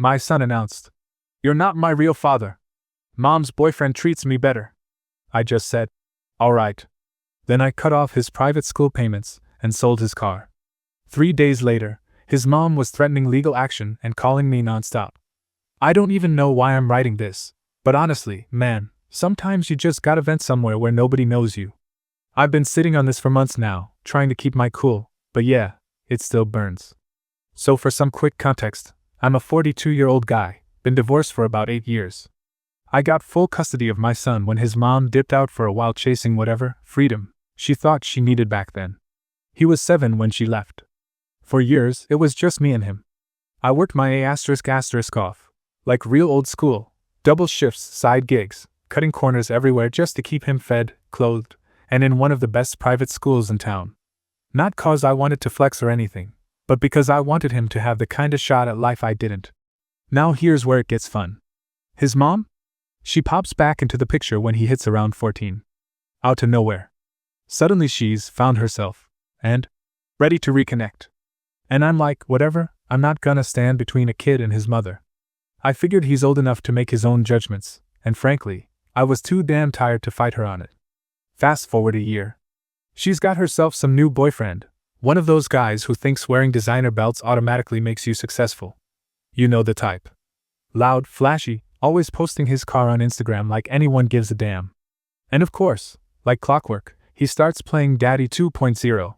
my son announced. You're not my real father. Mom's boyfriend treats me better. I just said, all right. Then I cut off his private school payments and sold his car. 3 days later, his mom was threatening legal action and calling me nonstop. I don't even know why I'm writing this, but honestly, man, sometimes you just gotta vent somewhere where nobody knows you. I've been sitting on this for months now, trying to keep my cool, but yeah, it still burns. So for some quick context, I'm a 42-year-old guy, been divorced for about 8 years. I got full custody of my son when his mom dipped out for a while chasing whatever freedom she thought she needed back then. He was 7 when she left. For years, it was just me and him. I worked my *** off, like real old school, double shifts, side gigs, cutting corners everywhere just to keep him fed, clothed, and in one of the best private schools in town. Not cause I wanted to flex or anything, but because I wanted him to have the kind of shot at life I didn't. Now here's where it gets fun. His mom? She pops back into the picture when he hits around 14. Out of nowhere. Suddenly she's found herself, and ready to reconnect. And I'm like, whatever, I'm not gonna stand between a kid and his mother. I figured he's old enough to make his own judgments, and frankly, I was too damn tired to fight her on it. Fast forward a year. She's got herself some new boyfriend, one of those guys who thinks wearing designer belts automatically makes you successful. You know the type. Loud, flashy, always posting his car on Instagram like anyone gives a damn. And of course, like clockwork, he starts playing Daddy 2.0.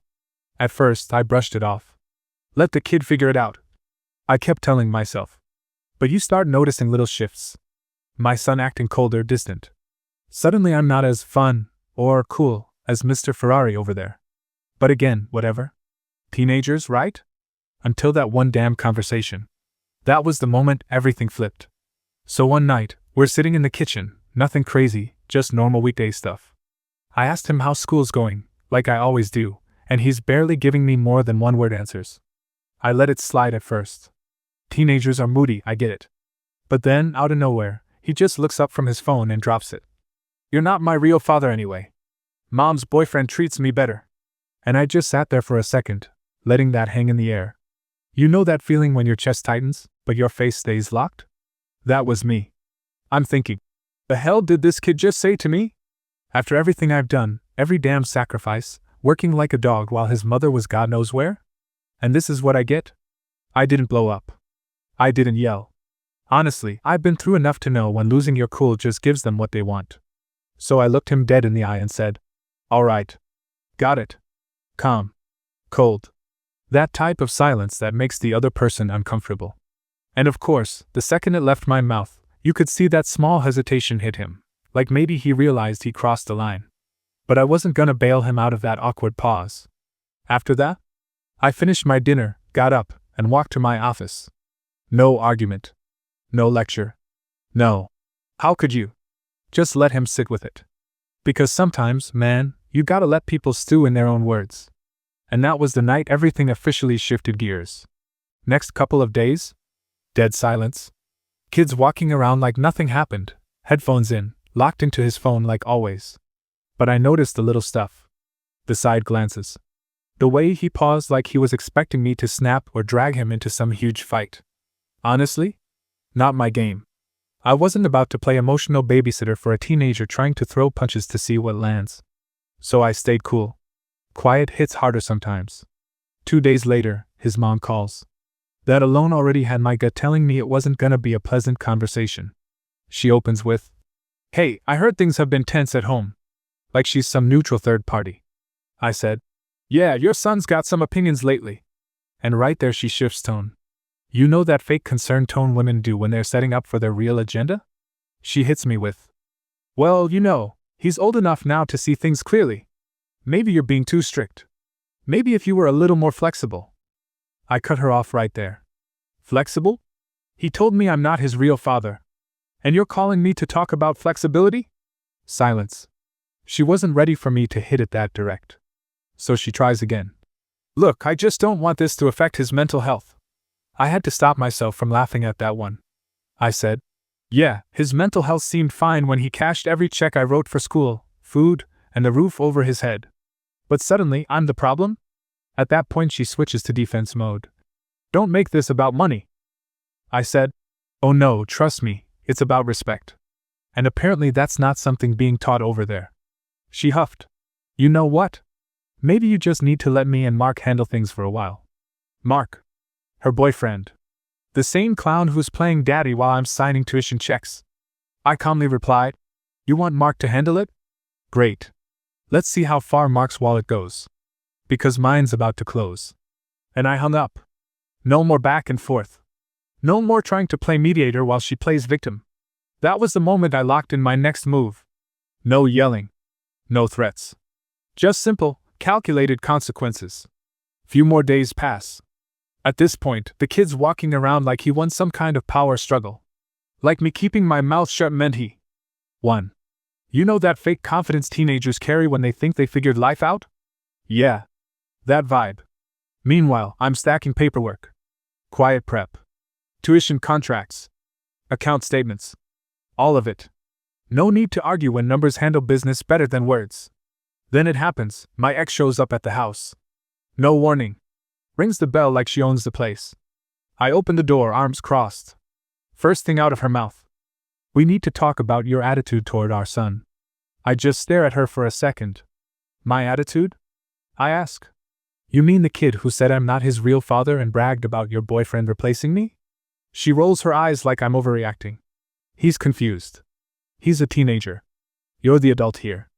At first, I brushed it off. Let the kid figure it out, I kept telling myself. But you start noticing little shifts. My son acting colder, distant. Suddenly I'm not as fun, or cool, as Mr. Ferrari over there. But again, whatever. Teenagers, right? Until that one damn conversation. That was the moment everything flipped. So one night, we're sitting in the kitchen, nothing crazy, just normal weekday stuff. I asked him how school's going, like I always do, and he's barely giving me more than one-word answers. I let it slide at first. Teenagers are moody, I get it. But then, out of nowhere, he just looks up from his phone and drops it. You're not my real father anyway. Mom's boyfriend treats me better. And I just sat there for a second, letting that hang in the air. You know that feeling when your chest tightens, but your face stays locked? That was me. I'm thinking, the hell did this kid just say to me? After everything I've done, every damn sacrifice, working like a dog while his mother was God knows where? And this is what I get? I didn't blow up. I didn't yell. Honestly, I've been through enough to know when losing your cool just gives them what they want. So I looked him dead in the eye and said, all right. Got it. Calm. Cold. That type of silence that makes the other person uncomfortable. And of course, the second it left my mouth, you could see that small hesitation hit him, like maybe he realized he crossed the line. But I wasn't gonna bail him out of that awkward pause. After that, I finished my dinner, got up, and walked to my office. No argument. No lecture. No. How could you? Just let him sit with it. Because sometimes, man, you gotta let people stew in their own words. And that was the night everything officially shifted gears. Next couple of days? Dead silence. Kids walking around like nothing happened, headphones in, locked into his phone like always. But I noticed the little stuff. The side glances. The way he paused like he was expecting me to snap or drag him into some huge fight. Honestly? Not my game. I wasn't about to play emotional babysitter for a teenager trying to throw punches to see what lands. So I stayed cool. Quiet hits harder sometimes. 2 days later, his mom calls. That alone already had my gut telling me it wasn't gonna be a pleasant conversation. She opens with, "Hey, I heard things have been tense at home." Like she's some neutral third party. I said, "Yeah, your son's got some opinions lately." And right there she shifts tone. You know that fake concerned tone women do when they're setting up for their real agenda? She hits me with, "Well, you know, he's old enough now to see things clearly. Maybe you're being too strict. Maybe if you were a little more flexible." I cut her off right there. Flexible? He told me I'm not his real father. And you're calling me to talk about flexibility? Silence. She wasn't ready for me to hit it that direct. So she tries again. "Look, I just don't want this to affect his mental health." I had to stop myself from laughing at that one. I said, "Yeah, his mental health seemed fine when he cashed every check I wrote for school, food, and the roof over his head. But suddenly, I'm the problem?" At that point she switches to defense mode. "Don't make this about money." I said, Oh no, trust me, it's about respect. And apparently that's not something being taught over there. She huffed. You know what? Maybe you just need to let me and Mark handle things for a while. Mark. Her boyfriend. The same clown who's playing daddy while I'm signing tuition checks. I calmly replied. You want Mark to handle it? Great. Let's see how far Mark's wallet goes. Because mine's about to close. And I hung up. No more back and forth. No more trying to play mediator while she plays victim. That was the moment I locked in my next move. No yelling. No threats. Just simple, calculated consequences. Few more days pass. At this point, the kid's walking around like he won some kind of power struggle. Like me keeping my mouth shut meant he won. You know that fake confidence teenagers carry when they think they figured life out? Yeah. That vibe. Meanwhile, I'm stacking paperwork. Quiet prep. Tuition contracts. Account statements. All of it. No need to argue when numbers handle business better than words. Then it happens, my ex shows up at the house. No warning. Rings the bell like she owns the place. I open the door, arms crossed. First thing out of her mouth. We need to talk about your attitude toward our son. I just stare at her for a second. My attitude? I ask. You mean the kid who said I'm not his real father and bragged about your boyfriend replacing me? She rolls her eyes like I'm overreacting. He's confused. He's a teenager. You're the adult here.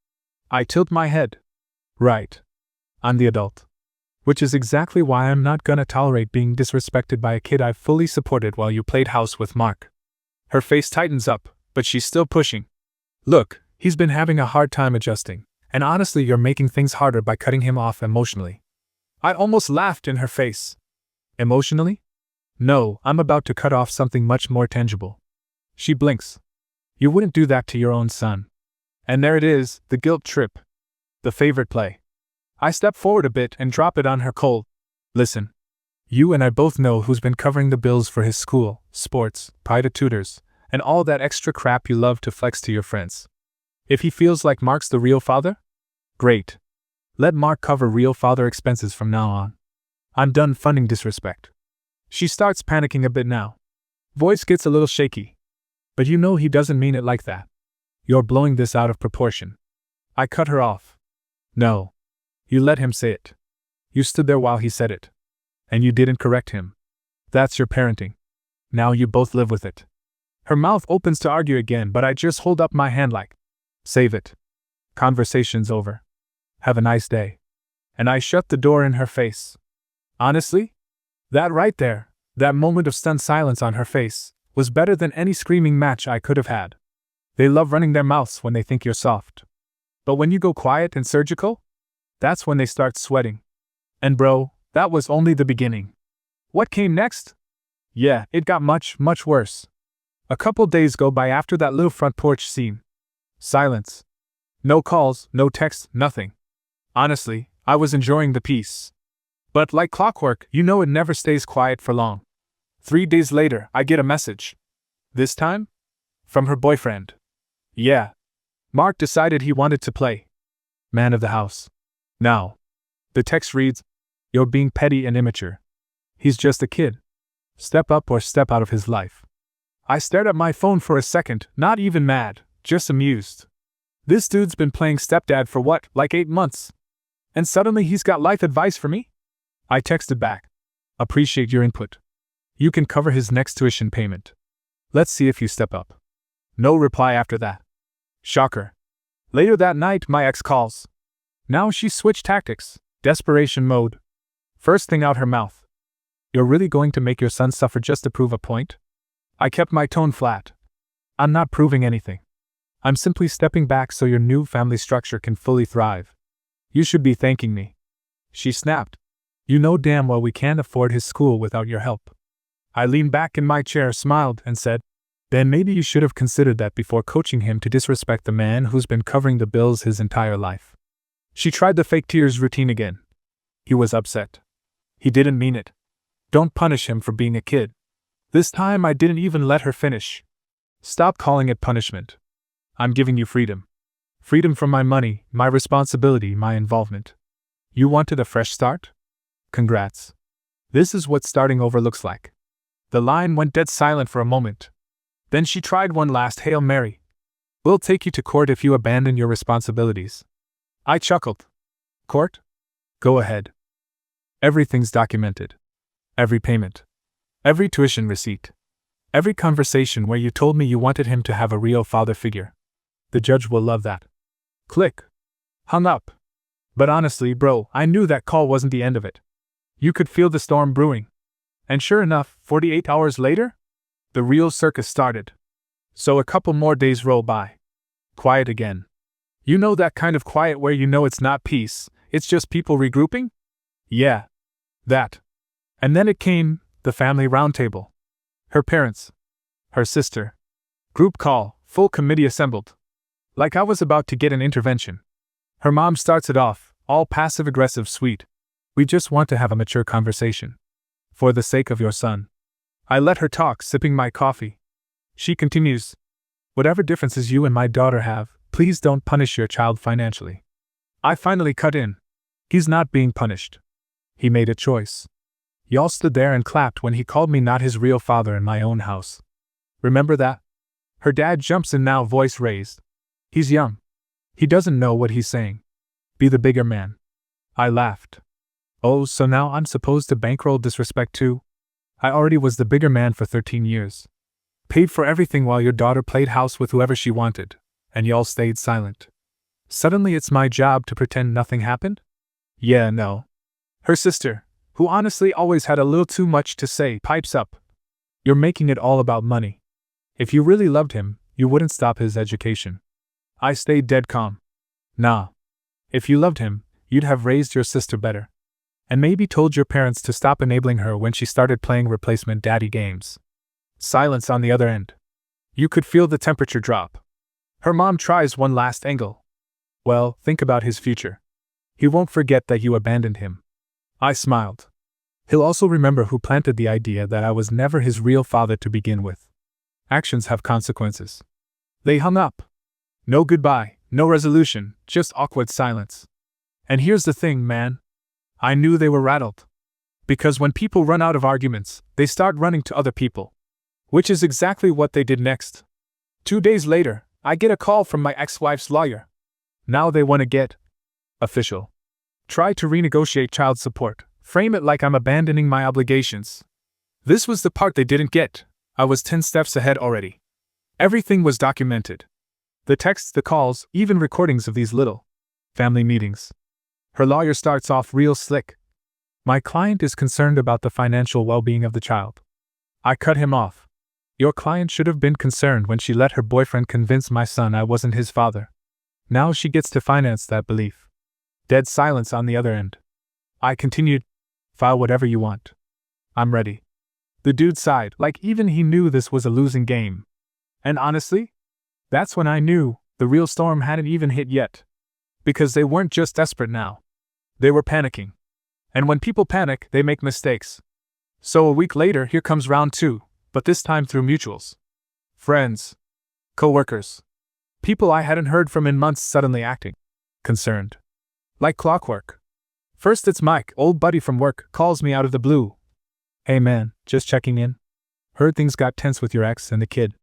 I tilt my head. Right. I'm the adult. Which is exactly why I'm not gonna tolerate being disrespected by a kid I've fully supported while you played house with Mark. Her face tightens up, but she's still pushing. Look, he's been having a hard time adjusting, and honestly you're making things harder by cutting him off emotionally. I almost laughed in her face. Emotionally? No, I'm about to cut off something much more tangible. She blinks. You wouldn't do that to your own son. And there it is, the guilt trip. The favorite play. I step forward a bit and drop it on her cold. Listen. You and I both know who's been covering the bills for his school, sports, private tutors, and all that extra crap you love to flex to your friends. If he feels like Mark's the real father? Great. Let Mark cover real father expenses from now on. I'm done funding disrespect. She starts panicking a bit now. Voice gets a little shaky. But you know he doesn't mean it like that. You're blowing this out of proportion. I cut her off. No. You let him say it. You stood there while he said it. And you didn't correct him. That's your parenting. Now you both live with it. Her mouth opens to argue again, but I just hold up my hand like, save it. Conversation's over. Have a nice day. And I shut the door in her face. Honestly? That right there, that moment of stunned silence on her face, was better than any screaming match I could have had. They love running their mouths when they think you're soft. But when you go quiet and surgical, that's when they start sweating. And bro, that was only the beginning. What came next? Yeah, it got much, much worse. A couple days go by after that little front porch scene. Silence. No calls, no texts, nothing. Honestly, I was enjoying the peace. But like clockwork, you know it never stays quiet for long. 3 days later, I get a message. This time? From her boyfriend. Yeah. Mark decided he wanted to play man of the house. Now. The text reads, you're being petty and immature. He's just a kid. Step up or step out of his life. I stared at my phone for a second, not even mad, just amused. This dude's been playing stepdad for what, like 8 months? And suddenly he's got life advice for me? I texted back. Appreciate your input. You can cover his next tuition payment. Let's see if you step up. No reply after that. Shocker. Later that night, my ex calls. Now she switched tactics, desperation mode. First thing out her mouth. You're really going to make your son suffer just to prove a point? I kept my tone flat. I'm not proving anything. I'm simply stepping back so your new family structure can fully thrive. You should be thanking me. She snapped. You know damn well we can't afford his school without your help. I leaned back in my chair, smiled, and said, then maybe you should have considered that before coaching him to disrespect the man who's been covering the bills his entire life. She tried the fake tears routine again. He was upset. He didn't mean it. Don't punish him for being a kid. This time I didn't even let her finish. Stop calling it punishment. I'm giving you freedom. Freedom from my money, my responsibility, my involvement. You wanted a fresh start? Congrats. This is what starting over looks like. The line went dead silent for a moment, Then she tried one last Hail Mary. We'll take you to court if you abandon your responsibilities. I chuckled. Court? Go ahead. Everything's documented. Every payment. Every tuition receipt. Every conversation where you told me you wanted him to have a real father figure. The judge will love that. Click. Hung up. But honestly, bro, I knew that call wasn't the end of it. You could feel the storm brewing. And sure enough, 48 hours later, the real circus started. So a couple more days roll by. Quiet again. You know that kind of quiet where you know it's not peace, it's just people regrouping? Yeah. That. And then it came, the family roundtable. Her parents. Her sister. Group call, full committee assembled. Like I was about to get an intervention. Her mom starts it off, all passive-aggressive sweet. We just want to have a mature conversation. For the sake of your son. I let her talk, sipping my coffee. She continues. Whatever differences you and my daughter have, please don't punish your child financially. I finally cut in. He's not being punished. He made a choice. Y'all stood there and clapped when he called me not his real father in my own house. Remember that? Her dad jumps in now, voice raised. He's young. He doesn't know what he's saying. Be the bigger man. I laughed. Oh, so now I'm supposed to bankroll disrespect too? I already was the bigger man for 13 years. Paid for everything while your daughter played house with whoever she wanted, and y'all stayed silent. Suddenly it's my job to pretend nothing happened? Yeah, no. Her sister, who honestly always had a little too much to say, pipes up. You're making it all about money. If you really loved him, you wouldn't stop his education. I stayed dead calm. Nah. If you loved him, you'd have raised your sister better. And maybe told your parents to stop enabling her when she started playing replacement daddy games. Silence on the other end. You could feel the temperature drop. Her mom tries one last angle. Well, think about his future. He won't forget that you abandoned him. I smiled. He'll also remember who planted the idea that I was never his real father to begin with. Actions have consequences. They hung up. No goodbye, no resolution, just awkward silence. And here's the thing, man. I knew they were rattled. Because when people run out of arguments, they start running to other people. Which is exactly what they did next. 2 days later, I get a call from my ex-wife's lawyer. Now they want to get official. Try to renegotiate child support, frame it like I'm abandoning my obligations. This was the part they didn't get. I was 10 steps ahead already. Everything was documented. The texts, the calls, even recordings of these little family meetings. Her lawyer starts off real slick. My client is concerned about the financial well-being of the child. I cut him off. Your client should have been concerned when she let her boyfriend convince my son I wasn't his father. Now she gets to finance that belief. Dead silence on the other end. I continued. File whatever you want. I'm ready. The dude sighed, like even he knew this was a losing game. And honestly, that's when I knew the real storm hadn't even hit yet. Because they weren't just desperate now. They were panicking. And when people panic, they make mistakes. So a week later, here comes round 2, but this time through mutuals. Friends. Co-workers. People I hadn't heard from in months suddenly acting concerned. Like clockwork. First it's Mike, old buddy from work, calls me out of the blue. Hey man, just checking in. Heard things got tense with your ex and the kid.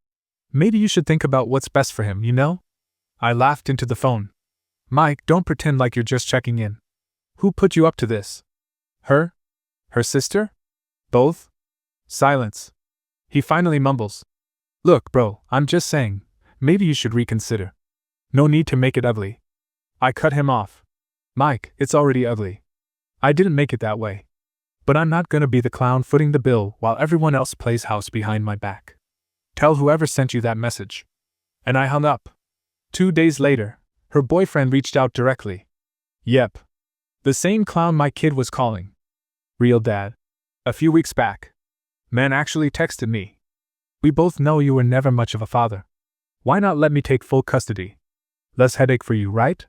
Maybe you should think about what's best for him, you know? I laughed into the phone. Mike, don't pretend like you're just checking in. Who put you up to this? Her? Her sister? Both? Silence. He finally mumbles. Look, bro, I'm just saying, maybe you should reconsider. No need to make it ugly. I cut him off. Mike, it's already ugly. I didn't make it that way. But I'm not gonna be the clown footing the bill while everyone else plays house behind my back. Tell whoever sent you that message. And I hung up. 2 days later, her boyfriend reached out directly. Yep. The same clown my kid was calling. Real dad. A few weeks back. Man actually texted me. We both know you were never much of a father. Why not let me take full custody? Less headache for you, right?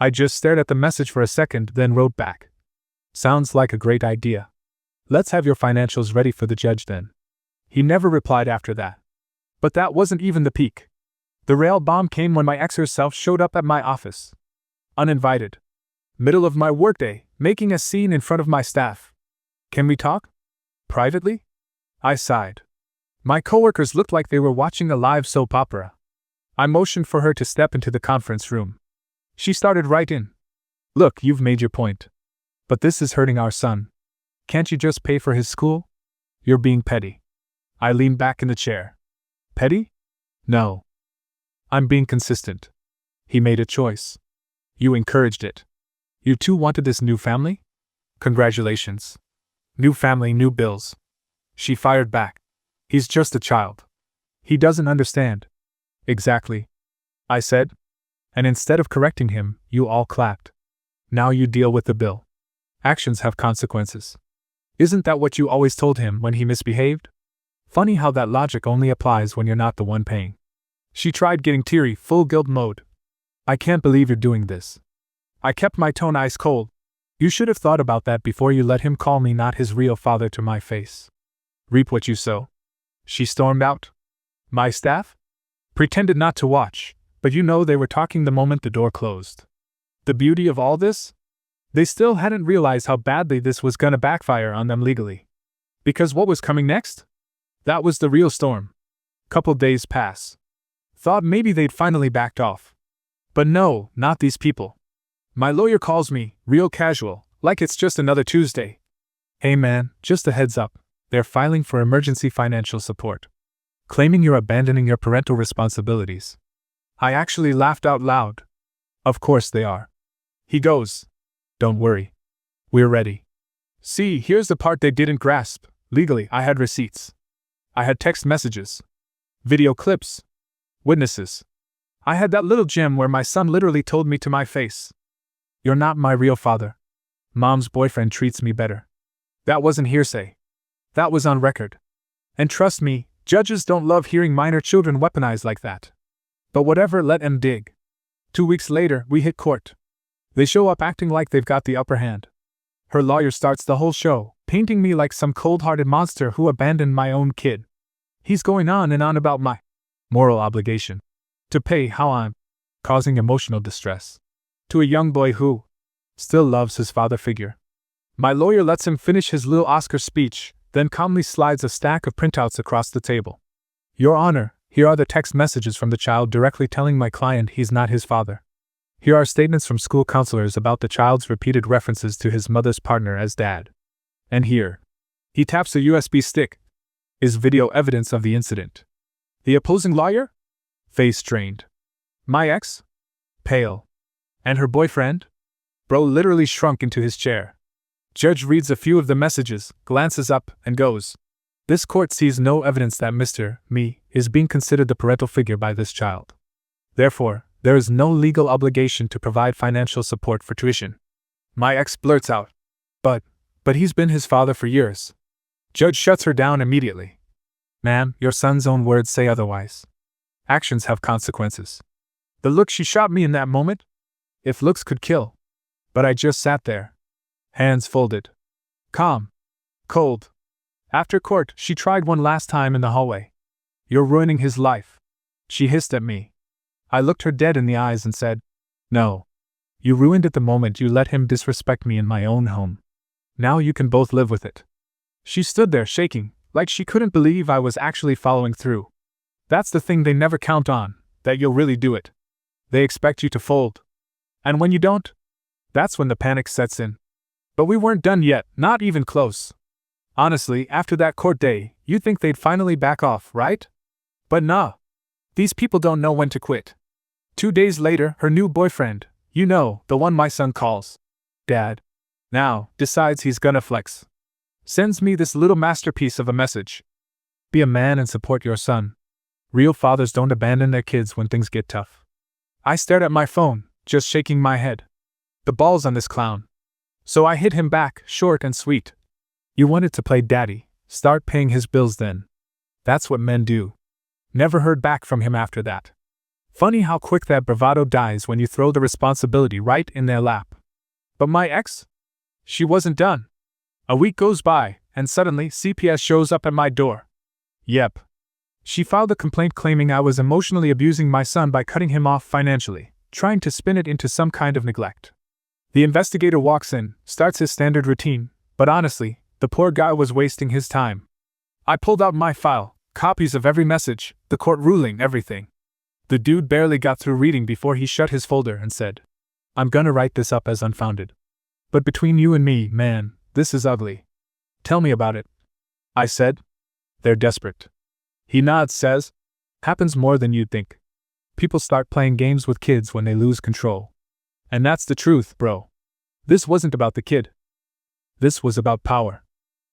I just stared at the message for a second, then wrote back. Sounds like a great idea. Let's have your financials ready for the judge then. He never replied after that. But that wasn't even the peak. The rail bomb came when my ex herself showed up at my office. Uninvited. Middle of my workday, making a scene in front of my staff. Can we talk? Privately? I sighed. My coworkers looked like they were watching a live soap opera. I motioned for her to step into the conference room. She started right in. Look, you've made your point. But this is hurting our son. Can't you just pay for his school? You're being petty. I leaned back in the chair. Petty? No. I'm being consistent. He made a choice. You encouraged it. You too wanted this new family? Congratulations. New family, new bills. She fired back. He's just a child. He doesn't understand. Exactly. I said. And instead of correcting him, you all clapped. Now you deal with the bill. Actions have consequences. Isn't that what you always told him when he misbehaved? Funny how that logic only applies when you're not the one paying. She tried getting teary, full guilt mode. I can't believe you're doing this. I kept my tone ice cold. You should have thought about that before you let him call me not his real father to my face. Reap what you sow. She stormed out. My staff? Pretended not to watch, but you know they were talking the moment the door closed. The beauty of all this? They still hadn't realized how badly this was gonna backfire on them legally. Because what was coming next? That was the real storm. Couple days pass. Thought maybe they'd finally backed off. But no, not these people. My lawyer calls me, real casual, like it's just another Tuesday. Hey man, just a heads up, they're filing for emergency financial support. Claiming you're abandoning your parental responsibilities. I actually laughed out loud. Of course they are. He goes. Don't worry. We're ready. See, here's the part they didn't grasp. Legally, I had receipts. I had text messages. Video clips. Witnesses. I had that little gem where my son literally told me to my face. You're not my real father. Mom's boyfriend treats me better. That wasn't hearsay. That was on record. And trust me, judges don't love hearing minor children weaponized like that. But whatever, let them dig. 2 weeks later, we hit court. They show up acting like they've got the upper hand. Her lawyer starts the whole show, painting me like some cold-hearted monster who abandoned my own kid. He's going on and on about my moral obligation to pay how I'm causing emotional distress to a young boy who still loves his father figure. My lawyer lets him finish his little Oscar speech, then calmly slides a stack of printouts across the table. Your Honor, here are the text messages from the child directly telling my client he's not his father. Here are statements from school counselors about the child's repeated references to his mother's partner as dad. And here, he taps a USB stick, is video evidence of the incident. The opposing lawyer? Face strained. My ex? Pale. And her boyfriend? Bro literally shrunk into his chair. Judge reads a few of the messages, glances up, and goes. This court sees no evidence that Mr. Me is being considered the parental figure by this child. Therefore, there is no legal obligation to provide financial support for tuition. My ex blurts out. But he's been his father for years. Judge shuts her down immediately. Ma'am, your son's own words say otherwise. Actions have consequences. The look she shot me in that moment? If looks could kill. But I just sat there. Hands folded. Calm. Cold. After court, she tried one last time in the hallway. You're ruining his life. She hissed at me. I looked her dead in the eyes and said, No. You ruined it the moment you let him disrespect me in my own home. Now you can both live with it. She stood there shaking, like she couldn't believe I was actually following through. That's the thing they never count on, that you'll really do it. They expect you to fold. And when you don't, that's when the panic sets in. But we weren't done yet, not even close. Honestly, after that court day, you'd think they'd finally back off, right? But nah. These people don't know when to quit. 2 days later, her new boyfriend, you know, the one my son calls Dad, now decides he's gonna flex. Sends me this little masterpiece of a message. Be a man and support your son. Real fathers don't abandon their kids when things get tough. I stared at my phone, just shaking my head. The ball's on this clown. So I hit him back, short and sweet. You wanted to play daddy, start paying his bills then. That's what men do. Never heard back from him after that. Funny how quick that bravado dies when you throw the responsibility right in their lap. But my ex? She wasn't done. A week goes by, and suddenly CPS shows up at my door. Yep. She filed a complaint claiming I was emotionally abusing my son by cutting him off financially, trying to spin it into some kind of neglect. The investigator walks in, starts his standard routine, but honestly, the poor guy was wasting his time. I pulled out my file, copies of every message, the court ruling, everything. The dude barely got through reading before he shut his folder and said, "I'm gonna write this up as unfounded. But between you and me, man, this is ugly. Tell me about it." I said. "They're desperate." He nods, says, "Happens more than you'd think. People start playing games with kids when they lose control. And that's the truth, bro. This wasn't about the kid. This was about power.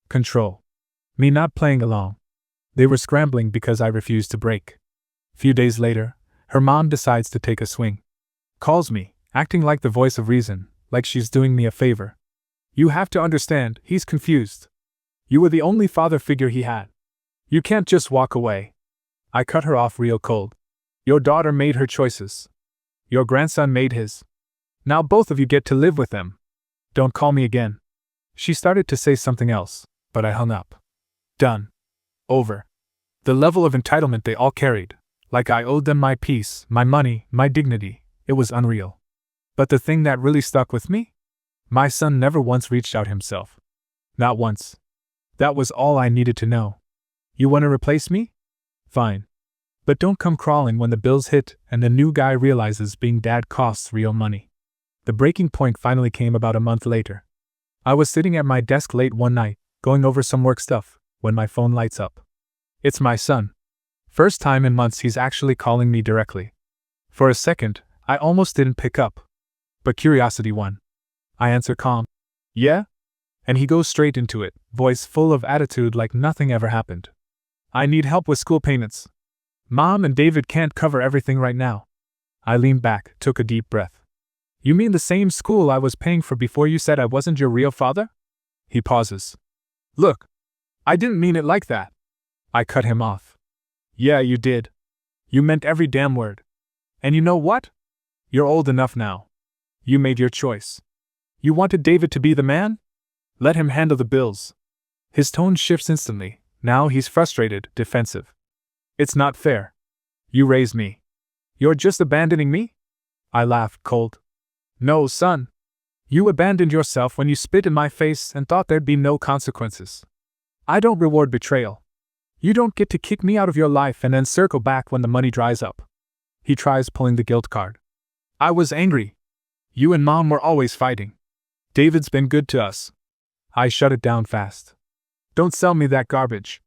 Control. Me not playing along. They were scrambling because I refused to break." Few days later, her mom decides to take a swing. Calls me, acting like the voice of reason, like she's doing me a favor. "You have to understand, he's confused. You were the only father figure he had. You can't just walk away." I cut her off real cold. "Your daughter made her choices. Your grandson made his. Now both of you get to live with them. Don't call me again." She started to say something else, but I hung up. Done. Over. The level of entitlement they all carried, like I owed them my peace, my money, my dignity, it was unreal. But the thing that really stuck with me? My son never once reached out himself. Not once. That was all I needed to know. You want to replace me? Fine. But don't come crawling when the bills hit and the new guy realizes being dad costs real money. The breaking point finally came about a month later. I was sitting at my desk late one night, going over some work stuff, when my phone lights up. It's my son. First time in months he's actually calling me directly. For a second, I almost didn't pick up. But curiosity won. I answer calm. "Yeah?" And he goes straight into it, voice full of attitude like nothing ever happened. "I need help with school payments. Mom and David can't cover everything right now." I leaned back, took a deep breath. "You mean the same school I was paying for before you said I wasn't your real father?" He pauses. "Look, I didn't mean it like that." I cut him off. "Yeah, you did. You meant every damn word. And you know what? You're old enough now. You made your choice. You wanted David to be the man? Let him handle the bills." His tone shifts instantly. Now he's frustrated, defensive. "It's not fair. You raised me. You're just abandoning me?" I laughed, cold. "No, son. You abandoned yourself when you spit in my face and thought there'd be no consequences. I don't reward betrayal. You don't get to kick me out of your life and then circle back when the money dries up." He tries pulling the guilt card. "I was angry. You and Mom were always fighting. David's been good to us." I shut it down fast. "Don't sell me that garbage.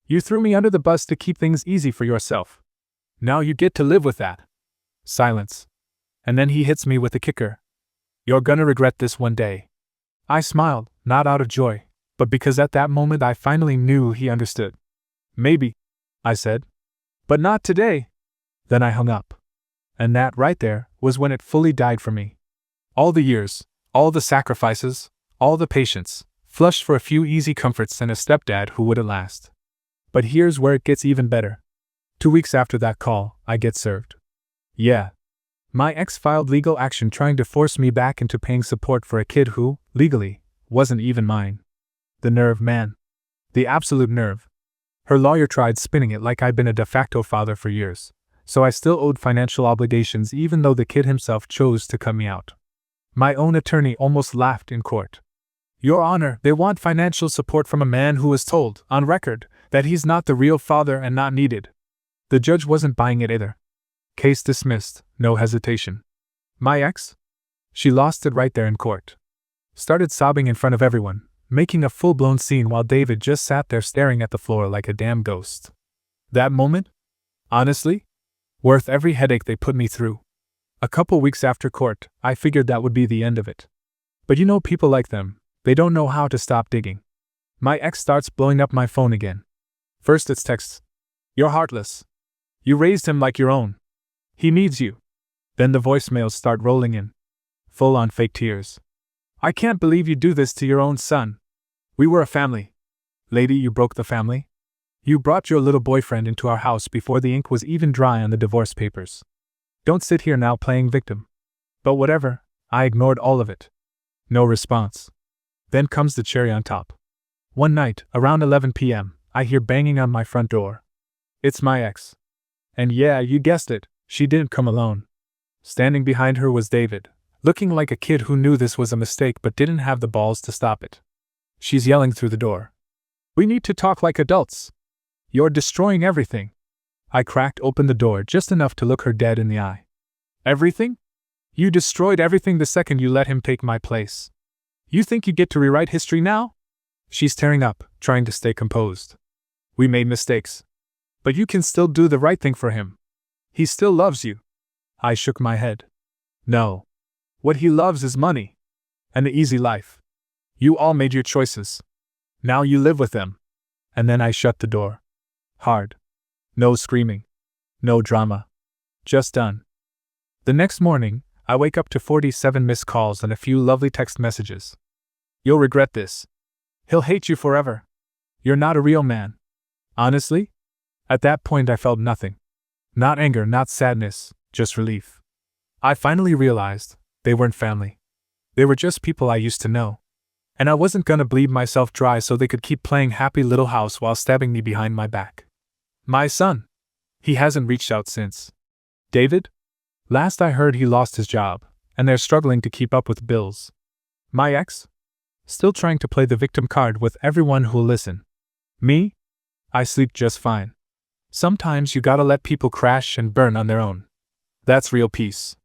You threw me under the bus to keep things easy for yourself. Now you get to live with that." Silence. And then he hits me with the kicker. "You're gonna regret this one day." I smiled, not out of joy, but because at that moment I finally knew he understood. "Maybe," I said. "But not today." Then I hung up. And that, right there, was when it fully died for me. All the years, all the sacrifices, all the patience, flushed for a few easy comforts and a stepdad who wouldn't last. But here's where it gets even better. 2 weeks after that call, I get served. Yeah. My ex filed legal action trying to force me back into paying support for a kid who, legally, wasn't even mine. The nerve, man. The absolute nerve. Her lawyer tried spinning it like I'd been a de facto father for years, so I still owed financial obligations even though the kid himself chose to cut me out. My own attorney almost laughed in court. "Your Honor, they want financial support from a man who was told, on record, that he's not the real father and not needed." The judge wasn't buying it either. Case dismissed, no hesitation. My ex? She lost it right there in court. Started sobbing in front of everyone, making a full-blown scene while David just sat there staring at the floor like a damn ghost. That moment? Honestly? Worth every headache they put me through. A couple weeks after court, I figured that would be the end of it. But you know people like them, they don't know how to stop digging. My ex starts blowing up my phone again. First it's texts. "You're heartless. You raised him like your own. He needs you." Then the voicemails start rolling in. Full-on fake tears. "I can't believe you do this to your own son. We were a family. Lady, you broke the family. You brought your little boyfriend into our house before the ink was even dry on the divorce papers. Don't sit here now playing victim." But whatever, I ignored all of it. No response. Then comes the cherry on top. One night, around 11 p.m., I hear banging on my front door. It's my ex. And yeah, you guessed it, she didn't come alone. Standing behind her was David, looking like a kid who knew this was a mistake but didn't have the balls to stop it. She's yelling through the door. "We need to talk like adults. You're destroying everything. I cracked open the door just enough to look her dead in the eye. Everything? You destroyed everything the second you let him take my place. You think you get to rewrite history now? She's tearing up, trying to stay composed. We made mistakes. But you can still do the right thing for him. He still loves you. I shook my head. No. What he loves is money. And the easy life. You all made your choices. Now you live with them. And then I shut the door. Hard. No screaming. No drama. Just done. The next morning, I wake up to 47 missed calls and a few lovely text messages. You'll regret this. He'll hate you forever. You're not a real man. Honestly? At that point I felt nothing. Not anger, not sadness, just relief. I finally realized they weren't family. They were just people I used to know. And I wasn't gonna bleed myself dry so they could keep playing happy little house while stabbing me behind my back. My son. He hasn't reached out since. David? Last I heard he lost his job, and they're struggling to keep up with bills. My ex? Still trying to play the victim card with everyone who'll listen. Me? I sleep just fine. Sometimes you gotta let people crash and burn on their own. That's real peace.